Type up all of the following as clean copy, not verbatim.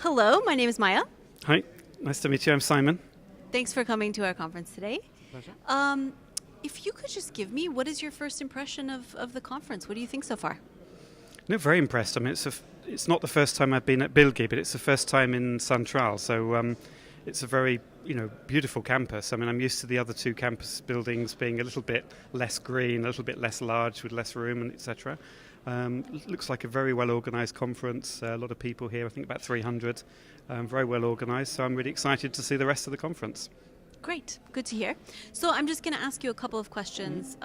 Hello, my name is Maya. Hi, nice to meet you. I'm Simon. Thanks for coming to our conference today. Pleasure. If you could just give me, what is your first impression of the conference? What do you think so far? No, very impressed. I mean, it's not the first time I've been at Bilgi, but it's the first time in Central. So it's a very beautiful campus. I mean, I'm used to the other two campus buildings being a little bit less green, a little bit less large, with less room, and etc. Looks like a very well organised conference. A lot of people here. I think about 300. Very well organised. So I'm really excited to see the rest of the conference. Great, good to hear. So I'm just going to ask you a couple of questions,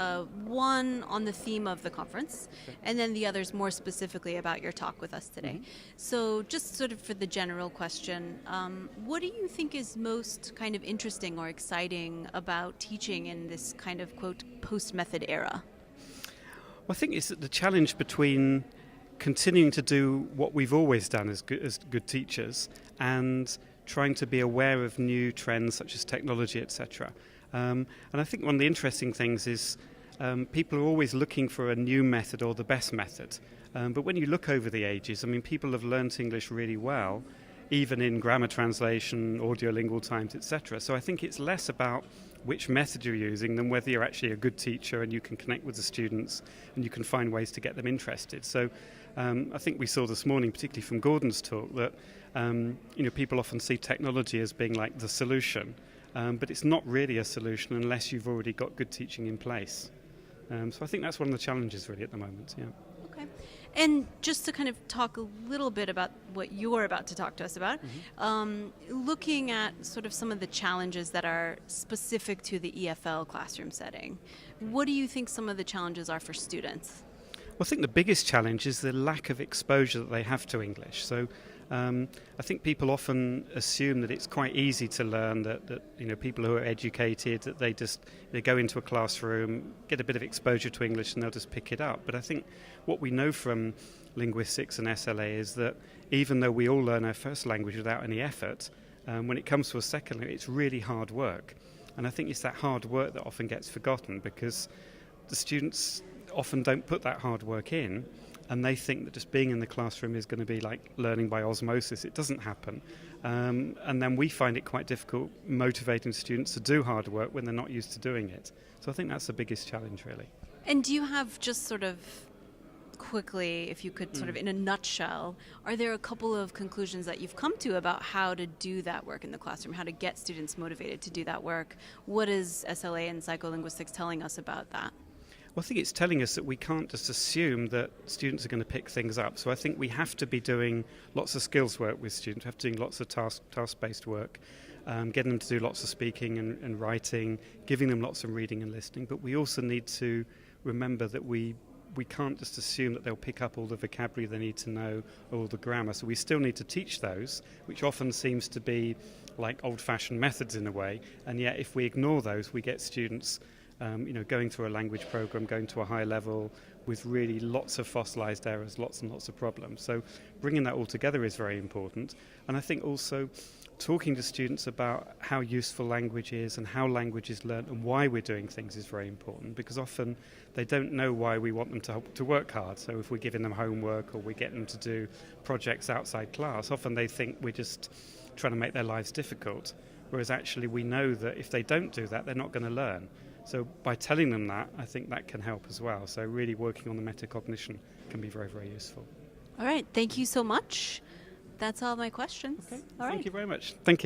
one on the theme of the conference, and then the others more specifically about your talk with us today. So just sort of for the general question, what do you think is most kind of interesting or exciting about teaching in this kind of, quote, post-method era? Well, I think it's the challenge between continuing to do what we've always done as good teachers and trying to be aware of new trends such as technology, etc. And I think one of the interesting things is people are always looking for a new method or the best method. But when you look over the ages, I mean, people have learnt English really well, even in grammar translation, audiolingual times, etc. So I think it's less about which method you're using than whether you're actually a good teacher and you can connect with the students and you can find ways to get them interested. So I think we saw this morning, particularly from Gordon's talk, that people often see technology as being like the solution, but it's not really a solution unless you've already got good teaching in place. So I think that's one of the challenges really at the moment. Yeah. Okay. And just to kind of talk a little bit about what you're about to talk to us about, looking at sort of some of the challenges that are specific to the EFL classroom setting, what do you think some of the challenges are for students? Well, I think the biggest challenge is the lack of exposure that they have to English. So I think people often assume that it's quite easy to learn, that people who are educated, that they go into a classroom, get a bit of exposure to English and they'll just pick it up. But I think what we know from linguistics and SLA is that even though we all learn our first language without any effort, when it comes to a second language, it's really hard work. And I think it's that hard work that often gets forgotten because the students often don't put that hard work in, and they think that just being in the classroom is going to be like learning by osmosis. It doesn't happen. And then we find it quite difficult motivating students to do hard work when they're not used to doing it. So I think that's the biggest challenge, really. And do you have just sort of quickly, if you could sort of in a nutshell, are there a couple of conclusions that you've come to about how to do that work in the classroom, how to get students motivated to do that work? What is SLA and psycholinguistics telling us about that? Well, I think it's telling us that we can't just assume that students are going to pick things up. So I think we have to be doing lots of skills work with students, we have to do lots of task-based work, getting them to do lots of speaking and writing, giving them lots of reading and listening. But we also need to remember that we can't just assume that they'll pick up all the vocabulary they need to know, or all the grammar. So we still need to teach those, which often seems to be like old-fashioned methods in a way. And yet if we ignore those, we get students going through a language program, going to a high level with really lots of fossilized errors, lots and lots of problems. So bringing that all together is very important. And I think also talking to students about how useful language is and how language is learnt and why we're doing things is very important, because often they don't know why we want them to work hard. So if we're giving them homework or we get them to do projects outside class, often they think we're just trying to make their lives difficult, whereas actually we know that if they don't do that, they're not going to learn. So by telling them that, I think that can help as well. So really working on the metacognition can be very, very useful. All right. Thank you so much. That's all my questions. Okay. All right. Thank you very much. Thank you.